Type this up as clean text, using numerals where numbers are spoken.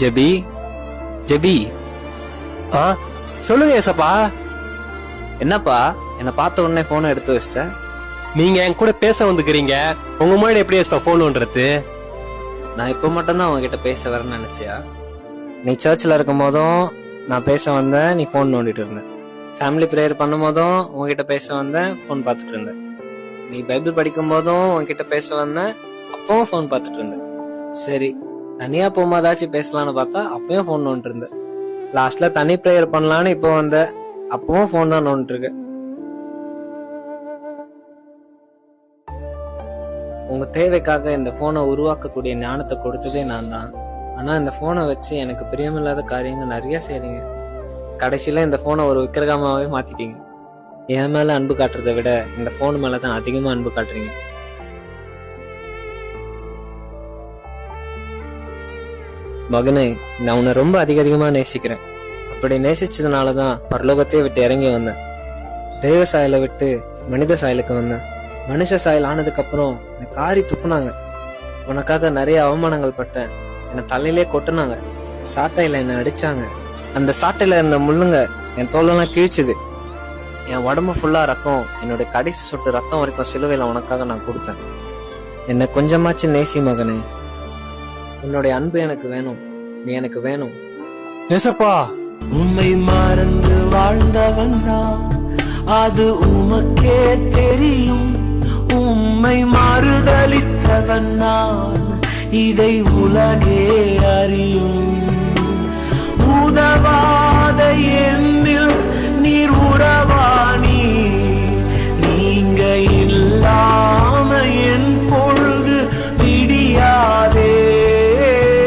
JP, JP. சொல்லுங்க ஏசப்பா. என்னப்பா என்ன பார்த்த உடனே போனை எடுத்து வச்சிட்ட? நீங்க என் கூட பேச வந்துக்கிறீங்க, உங்க முன்னாடி எப்படி ஏசப்பா போன் பண்றது? நான் இப்ப மட்டும்தான் உங்ககிட்ட பேச வரேன்னு நினைச்சியா? நீ சர்ச்சில் இருக்கும் போதும் நான் பேச வந்தேன், நீ போன் நோண்டிட்டு இருந்த. ஃபேமிலி ப்ரேயர் பண்ணும் போதும் உங்ககிட்ட பேச வந்தேன், போன் பார்த்துட்டு இருந்தேன். நீ பைபிள் படிக்கும் போதும் உங்ககிட்ட பேச வந்தேன், அப்பவும் போன் பார்த்துட்டு இருந்தேன். சரி, தனியா போகும்போதாச்சும் பேசலான்னு பார்த்தா அப்பயும் போன் நோண்டிட்டு இருந்தேன். லாஸ்ட்ல தனி ப்ரேயர் பண்ணலான்னு இப்போ வந்த, அப்பவும் போன் தான் நோண்டிட்டு இருக்கு. உங்க தேவைக்காக இந்த போனை உருவாக்கக்கூடிய ஞானத்தை கொடுத்ததே நான் தான். ஆனா இந்த போனை வச்சு எனக்கு பிரியமில்லாத காரியங்கள் நிறைய செய்றீங்க. கடைசியில இந்த போனை ஒரு விக்கிரகமாவே மாத்திட்டீங்க. என் மேல அன்பு காட்டுறதை விட இந்த போன் மேலதான் அதிகமா அன்பு காட்டுறீங்க. மகனே, நான் உன்னை ரொம்ப அதிகமா நேசிக்கிறேன். அப்படி நேசிச்சதுனாலதான் பரலோகத்தையே விட்டு இறங்கி வந்தேன். தெய்வ சாயலை விட்டு மனித சாயலுக்கு வந்தேன். மனுஷ சாயல் ஆனதுக்கு அப்புறம் என்னை காரி துப்புனாங்க. உனக்காக நிறைய அவமானங்கள் பட்டேன். என்னை தலையிலே கொட்டுனாங்க. சாட்டையில என்னை அடிச்சாங்க. அந்த சாட்டையில இருந்த முள்ளுங்க என் தோலெல்லாம் கிழிச்சுது. என் உடம்பு ஃபுல்லா ரத்தம், என்னுடைய கடைசி சொட்டு ரத்தம் வரைக்கும் சிலுவையில உனக்காக நான் கொடுத்தேன். என்னை கொஞ்சமாச்சு நேசி மகனே. உன்னுடைய அன்பு எனக்கு வேணும், நீ எனக்கு வேணும். ஏசப்பா, உம்மை மறந்து வாழ்ந்தவன் தான், அது உமக்கே தெரியும். உம்மை மாறுதலித்தவன் நான், இதை உலகே அறியும். உதவா